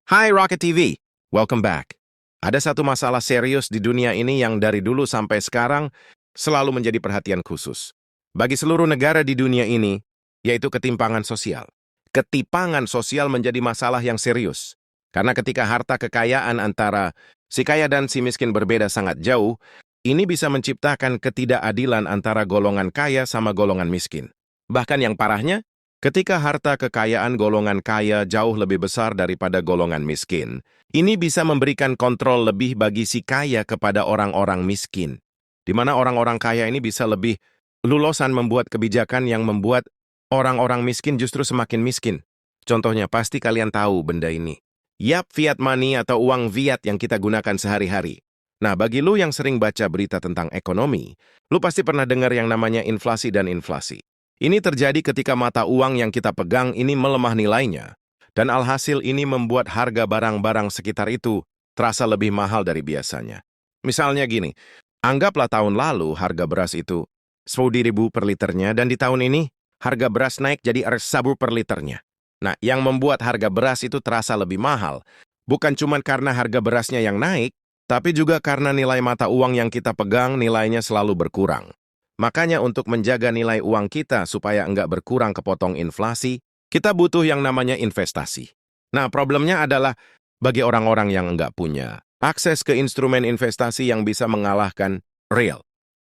Hai Rocket TV, welcome back. Ada satu masalah serius di dunia ini yang dari dulu sampai sekarang selalu menjadi perhatian khusus. Bagi seluruh negara di dunia ini, yaitu ketimpangan sosial. Ketimpangan sosial menjadi masalah yang serius. Karena ketika harta kekayaan antara si kaya dan si miskin berbeda sangat jauh, ini bisa menciptakan ketidakadilan antara golongan kaya sama golongan miskin. Bahkan yang parahnya, ketika harta kekayaan golongan kaya jauh lebih besar daripada golongan miskin, ini bisa memberikan kontrol lebih bagi si kaya kepada orang-orang miskin, di mana orang-orang kaya ini bisa lebih lulosan membuat kebijakan yang membuat orang-orang miskin justru semakin miskin. Contohnya, pasti kalian tahu benda ini. Yap, fiat money atau uang fiat yang kita gunakan sehari-hari. Nah, bagi lu yang sering baca berita tentang ekonomi, lu pasti pernah dengar yang namanya inflasi dan inflasi. Ini terjadi ketika mata uang yang kita pegang ini melemah nilainya, dan alhasil ini membuat harga barang-barang sekitar itu terasa lebih mahal dari biasanya. Misalnya gini, anggaplah tahun lalu harga beras itu 10.000 per liternya, dan di tahun ini harga beras naik jadi 1.000 per liternya. Nah, yang membuat harga beras itu terasa lebih mahal, bukan cuma karena harga berasnya yang naik, tapi juga karena nilai mata uang yang kita pegang nilainya selalu berkurang. Makanya untuk menjaga nilai uang kita supaya enggak berkurang kepotong inflasi, kita butuh yang namanya investasi. Nah, problemnya adalah bagi orang-orang yang enggak punya akses ke instrumen investasi yang bisa mengalahkan real.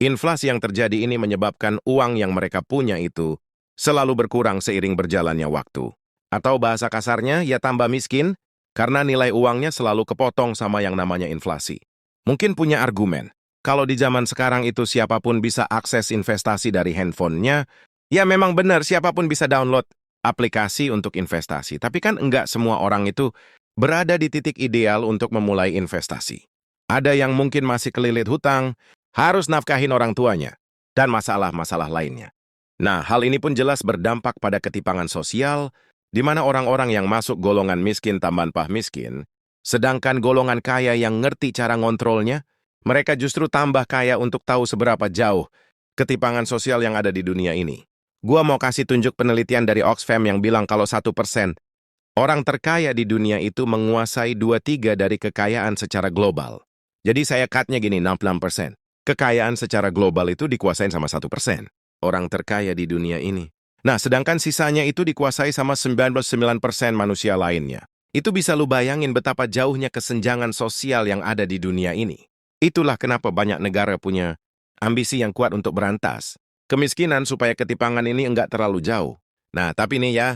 Inflasi yang terjadi ini menyebabkan uang yang mereka punya itu selalu berkurang seiring berjalannya waktu. Atau bahasa kasarnya, ya tambah miskin karena nilai uangnya selalu kepotong sama yang namanya inflasi. Mungkin punya argumen. Kalau di zaman sekarang itu siapapun bisa akses investasi dari handphonenya, ya memang benar siapapun bisa download aplikasi untuk investasi. Tapi kan enggak semua orang itu berada di titik ideal untuk memulai investasi. Ada yang mungkin masih kelilit hutang, harus nafkahin orang tuanya, dan masalah-masalah lainnya. Nah, hal ini pun jelas berdampak pada ketimpangan sosial, di mana orang-orang yang masuk golongan miskin tambahan pah miskin, sedangkan golongan kaya yang ngerti cara ngontrolnya, mereka justru tambah kaya untuk tahu seberapa jauh ketimpangan sosial yang ada di dunia ini. Gua mau kasih tunjuk penelitian dari Oxfam yang bilang kalau 1% orang terkaya di dunia itu menguasai 2/3 dari kekayaan secara global. Jadi saya cut-nya gini, 66%. Kekayaan secara global itu dikuasain sama 1% orang terkaya di dunia ini. Nah, sedangkan sisanya itu dikuasai sama 99% manusia lainnya. Itu bisa lu bayangin betapa jauhnya kesenjangan sosial yang ada di dunia ini. Itulah kenapa banyak negara punya ambisi yang kuat untuk berantas kemiskinan supaya ketimpangan ini enggak terlalu jauh. Nah, tapi nih ya,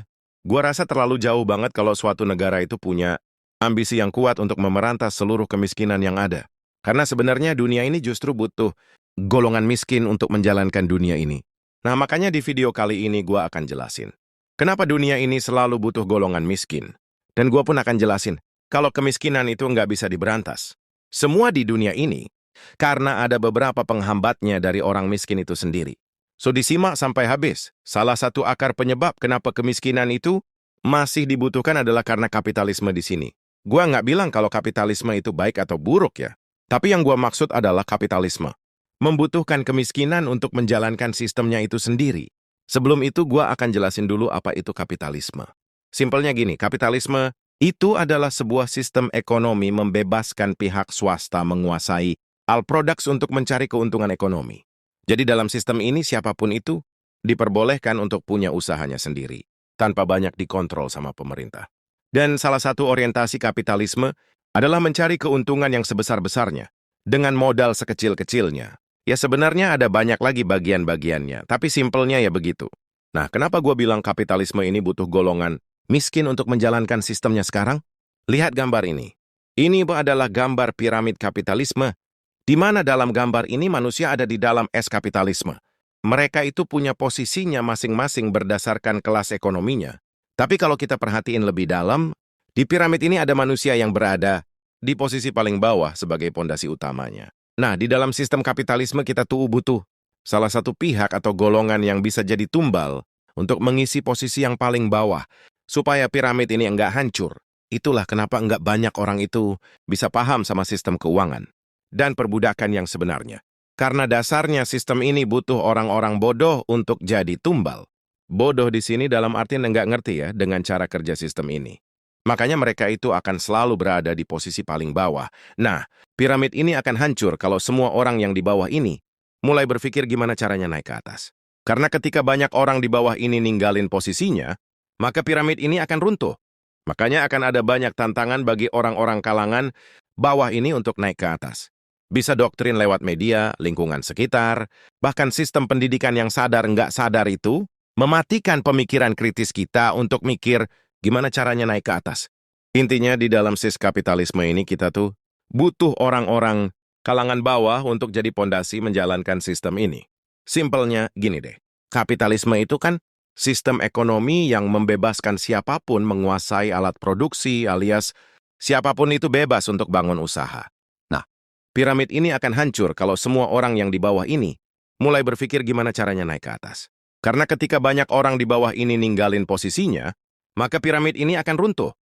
gua rasa terlalu jauh banget kalau suatu negara itu punya ambisi yang kuat untuk memerantas seluruh kemiskinan yang ada. Karena sebenarnya dunia ini justru butuh golongan miskin untuk menjalankan dunia ini. Nah, makanya di video kali ini gua akan jelasin kenapa dunia ini selalu butuh golongan miskin. Dan gua pun akan jelasin kalau kemiskinan itu nggak bisa diberantas. Semua di dunia ini, karena ada beberapa penghambatnya dari orang miskin itu sendiri. So disimak sampai habis, salah satu akar penyebab kenapa kemiskinan itu masih dibutuhkan adalah karena kapitalisme di sini. Gua nggak bilang kalau kapitalisme itu baik atau buruk ya, tapi yang gua maksud adalah kapitalisme membutuhkan kemiskinan untuk menjalankan sistemnya itu sendiri. Sebelum itu gua akan jelasin dulu apa itu kapitalisme. Simpelnya gini, kapitalisme itu adalah sebuah sistem ekonomi membebaskan pihak swasta menguasai all products untuk mencari keuntungan ekonomi. Jadi dalam sistem ini siapapun itu diperbolehkan untuk punya usahanya sendiri, tanpa banyak dikontrol sama pemerintah. Dan salah satu orientasi kapitalisme adalah mencari keuntungan yang sebesar-besarnya, dengan modal sekecil-kecilnya. Ya sebenarnya ada banyak lagi bagian-bagiannya, tapi simpelnya ya begitu. Nah, kenapa gue bilang kapitalisme ini butuh golongan miskin untuk menjalankan sistemnya sekarang? Lihat gambar ini. Ini adalah gambar piramid kapitalisme, di mana dalam gambar ini manusia ada di dalam es kapitalisme. Mereka itu punya posisinya masing-masing berdasarkan kelas ekonominya. Tapi kalau kita perhatiin lebih dalam, di piramid ini ada manusia yang berada di posisi paling bawah sebagai pondasi utamanya. Nah, di dalam sistem kapitalisme kita tuh butuh salah satu pihak atau golongan yang bisa jadi tumbal untuk mengisi posisi yang paling bawah, supaya piramid ini enggak hancur. Itulah kenapa enggak banyak orang itu bisa paham sama sistem keuangan dan perbudakan yang sebenarnya. Karena dasarnya sistem ini butuh orang-orang bodoh untuk jadi tumbal. Bodoh di sini dalam artian enggak ngerti ya dengan cara kerja sistem ini. Makanya mereka itu akan selalu berada di posisi paling bawah. Nah, piramid ini akan hancur kalau semua orang yang di bawah ini mulai berpikir gimana caranya naik ke atas. Karena ketika banyak orang di bawah ini ninggalin posisinya, maka piramid ini akan runtuh. Makanya akan ada banyak tantangan bagi orang-orang kalangan bawah ini untuk naik ke atas. Bisa doktrin lewat media, lingkungan sekitar, bahkan sistem pendidikan yang sadar nggak sadar itu mematikan pemikiran kritis kita untuk mikir gimana caranya naik ke atas. Intinya di dalam kapitalisme ini kita tuh butuh orang-orang kalangan bawah untuk jadi pondasi menjalankan sistem ini. Simpelnya gini deh, kapitalisme itu kan sistem ekonomi yang membebaskan siapapun menguasai alat produksi alias siapapun itu bebas untuk bangun usaha. Nah, piramid ini akan hancur kalau semua orang yang di bawah ini mulai berpikir gimana caranya naik ke atas. Karena ketika banyak orang di bawah ini ninggalin posisinya, maka piramid ini akan runtuh.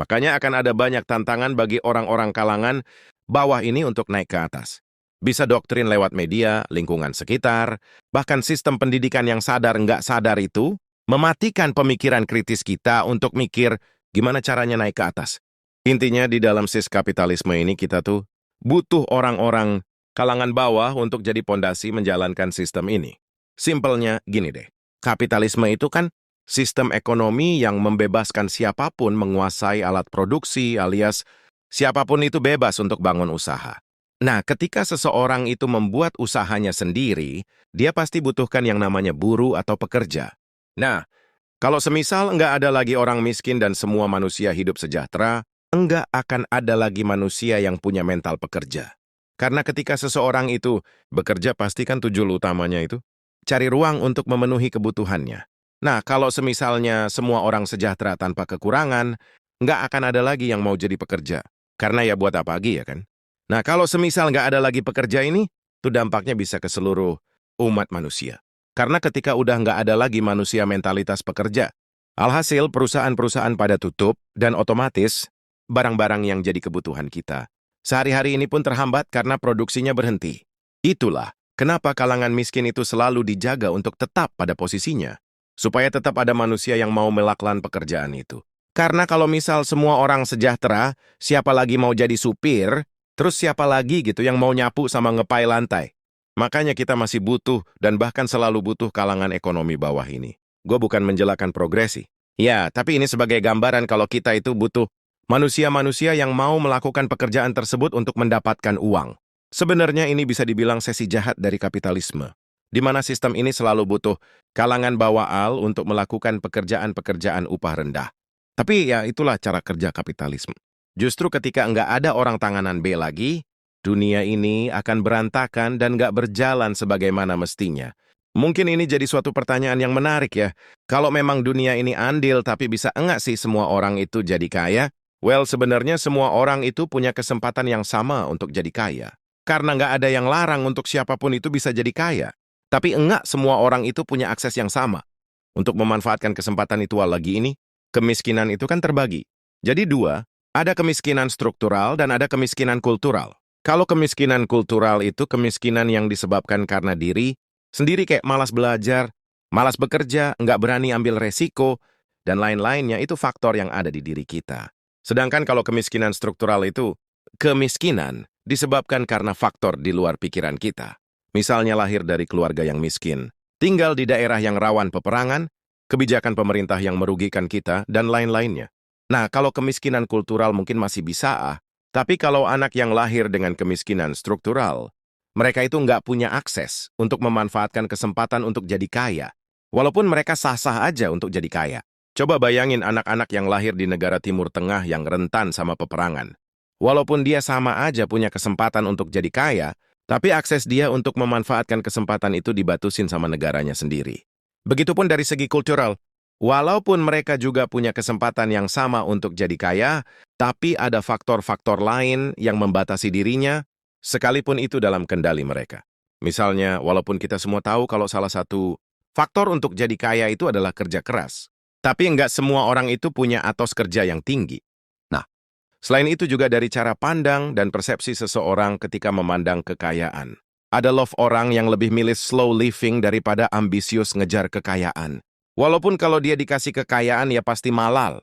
Makanya akan ada banyak tantangan bagi orang-orang kalangan bawah ini untuk naik ke atas. Bisa doktrin lewat media, lingkungan sekitar, bahkan sistem pendidikan yang sadar nggak sadar itu mematikan pemikiran kritis kita untuk mikir gimana caranya naik ke atas. Intinya di dalam kapitalisme ini kita tuh butuh orang-orang kalangan bawah untuk jadi pondasi menjalankan sistem ini. Simpelnya gini deh, kapitalisme itu kan sistem ekonomi yang membebaskan siapapun menguasai alat produksi alias siapapun itu bebas untuk bangun usaha. Nah, ketika seseorang itu membuat usahanya sendiri, dia pasti butuhkan yang namanya buruh atau pekerja. Nah, kalau semisal nggak ada lagi orang miskin dan semua manusia hidup sejahtera, nggak akan ada lagi manusia yang punya mental pekerja. Karena ketika seseorang itu bekerja pasti kan tujuan utamanya itu cari ruang untuk memenuhi kebutuhannya. Nah, kalau semisalnya semua orang sejahtera tanpa kekurangan, nggak akan ada lagi yang mau jadi pekerja. Karena ya buat apa lagi ya kan? Nah, kalau semisal nggak ada lagi pekerja ini, tuh dampaknya bisa ke seluruh umat manusia. Karena ketika udah nggak ada lagi manusia mentalitas pekerja, alhasil perusahaan-perusahaan pada tutup dan otomatis barang-barang yang jadi kebutuhan kita sehari-hari ini pun terhambat karena produksinya berhenti. Itulah kenapa kalangan miskin itu selalu dijaga untuk tetap pada posisinya. Supaya tetap ada manusia yang mau melakukan pekerjaan itu. Karena kalau misal semua orang sejahtera, siapa lagi mau jadi supir, terus siapa lagi gitu yang mau nyapu sama ngepai lantai. Makanya kita masih butuh dan bahkan selalu butuh kalangan ekonomi bawah ini. Gue bukan menjelakan progresi. Ya, tapi ini sebagai gambaran kalau kita itu butuh manusia-manusia yang mau melakukan pekerjaan tersebut untuk mendapatkan uang. Sebenarnya ini bisa dibilang sesi jahat dari kapitalisme, di mana sistem ini selalu butuh kalangan bawah untuk melakukan pekerjaan-pekerjaan upah rendah. Tapi ya itulah cara kerja kapitalisme. Justru ketika nggak ada orang tanganan B lagi, dunia ini akan berantakan dan nggak berjalan sebagaimana mestinya. Mungkin ini jadi suatu pertanyaan yang menarik ya. Kalau memang dunia ini andil tapi bisa enggak sih semua orang itu jadi kaya? Well, sebenarnya semua orang itu punya kesempatan yang sama untuk jadi kaya. Karena nggak ada yang larang untuk siapapun itu bisa jadi kaya. Tapi enggak semua orang itu punya akses yang sama. Untuk memanfaatkan kesempatan itu lagi ini, kemiskinan itu kan terbagi. Jadi dua, ada kemiskinan struktural dan ada kemiskinan kultural. Kalau kemiskinan kultural itu kemiskinan yang disebabkan karena diri, sendiri kayak malas belajar, malas bekerja, nggak berani ambil resiko, dan lain-lainnya itu faktor yang ada di diri kita. Sedangkan kalau kemiskinan struktural itu, kemiskinan disebabkan karena faktor di luar pikiran kita. Misalnya lahir dari keluarga yang miskin, tinggal di daerah yang rawan peperangan, kebijakan pemerintah yang merugikan kita, dan lain-lainnya. Nah, kalau kemiskinan kultural mungkin masih bisa, tapi kalau anak yang lahir dengan kemiskinan struktural, mereka itu nggak punya akses untuk memanfaatkan kesempatan untuk jadi kaya. Walaupun mereka sah-sah aja untuk jadi kaya. Coba bayangin anak-anak yang lahir di negara Timur Tengah yang rentan sama peperangan. Walaupun dia sama aja punya kesempatan untuk jadi kaya, tapi akses dia untuk memanfaatkan kesempatan itu dibatusin sama negaranya sendiri. Begitupun dari segi kultural. Walaupun mereka juga punya kesempatan yang sama untuk jadi kaya, tapi ada faktor-faktor lain yang membatasi dirinya, sekalipun itu dalam kendali mereka. Misalnya, walaupun kita semua tahu kalau salah satu faktor untuk jadi kaya itu adalah kerja keras. Tapi nggak semua orang itu punya etos kerja yang tinggi. Selain itu juga dari cara pandang dan persepsi seseorang ketika memandang kekayaan. Ada love orang yang lebih milih slow living daripada ambisius ngejar kekayaan. Walaupun kalau dia dikasih kekayaan ya pasti malal.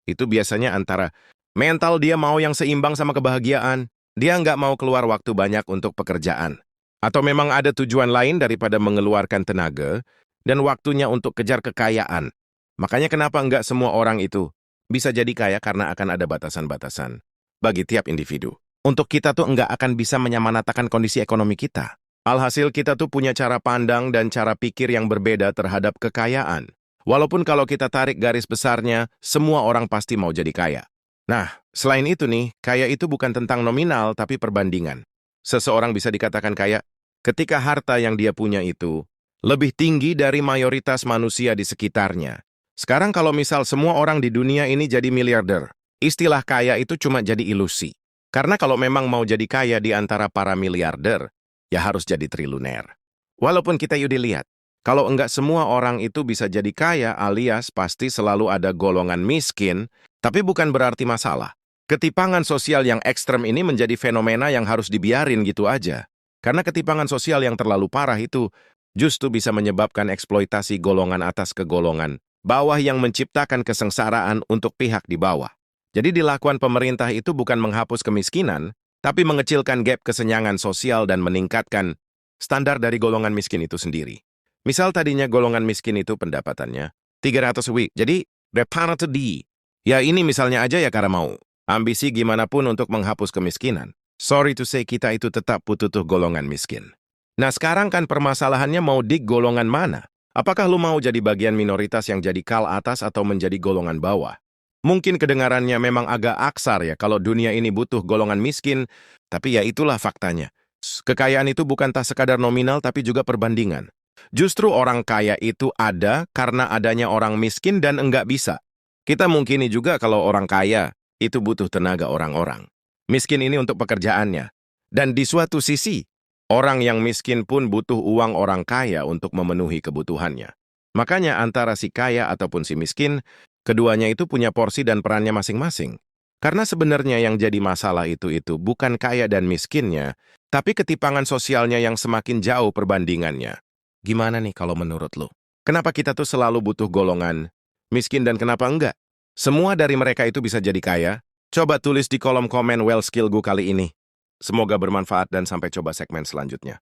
Itu biasanya antara mental dia mau yang seimbang sama kebahagiaan, dia nggak mau keluar waktu banyak untuk pekerjaan. Atau memang ada tujuan lain daripada mengeluarkan tenaga dan waktunya untuk kejar kekayaan. Makanya kenapa nggak semua orang itu bisa jadi kaya karena akan ada batasan-batasan bagi tiap individu. Untuk kita tuh nggak akan bisa menyamanatakan kondisi ekonomi kita. Alhasil kita tuh punya cara pandang dan cara pikir yang berbeda terhadap kekayaan. Walaupun kalau kita tarik garis besarnya, semua orang pasti mau jadi kaya. Nah, selain itu nih, kaya itu bukan tentang nominal tapi perbandingan. Seseorang bisa dikatakan kaya ketika harta yang dia punya itu lebih tinggi dari mayoritas manusia di sekitarnya. Sekarang kalau misal semua orang di dunia ini jadi miliarder, istilah kaya itu cuma jadi ilusi. Karena kalau memang mau jadi kaya di antara para miliarder, ya harus jadi triliuner. Walaupun kita yuk dilihat, kalau enggak semua orang itu bisa jadi kaya alias pasti selalu ada golongan miskin, tapi bukan berarti masalah. Ketimpangan sosial yang ekstrem ini menjadi fenomena yang harus dibiarin gitu aja. Karena ketimpangan sosial yang terlalu parah itu justru bisa menyebabkan eksploitasi golongan atas ke golongan bawah yang menciptakan kesengsaraan untuk pihak di bawah. Jadi dilakukan pemerintah itu bukan menghapus kemiskinan, tapi mengecilkan gap kesenjangan sosial dan meningkatkan standar dari golongan miskin itu sendiri. Misal tadinya golongan miskin itu pendapatannya 300 week, jadi reparated D. Ya ini misalnya aja ya karena mau ambisi gimana pun untuk menghapus kemiskinan. Sorry to say kita itu tetap butuh golongan miskin. Nah sekarang kan permasalahannya mau di golongan mana? Apakah lu mau jadi bagian minoritas yang jadi kal atas atau menjadi golongan bawah? Mungkin kedengarannya memang agak aksar ya kalau dunia ini butuh golongan miskin, tapi ya itulah faktanya. Kekayaan itu bukan tak sekadar nominal tapi juga perbandingan. Justru orang kaya itu ada karena adanya orang miskin dan enggak bisa. Kita mungkini juga kalau orang kaya itu butuh tenaga orang-orang. Miskin ini untuk pekerjaannya. Dan di suatu sisi, orang yang miskin pun butuh uang orang kaya untuk memenuhi kebutuhannya. Makanya antara si kaya ataupun si miskin, keduanya itu punya porsi dan perannya masing-masing. Karena sebenarnya yang jadi masalah itu bukan kaya dan miskinnya, tapi ketimpangan sosialnya yang semakin jauh perbandingannya. Gimana nih kalau menurut lo? Kenapa kita tuh selalu butuh golongan miskin dan kenapa enggak? Semua dari mereka itu bisa jadi kaya? Coba tulis di kolom komen well skill gue kali ini. Semoga bermanfaat dan sampai coba segmen selanjutnya.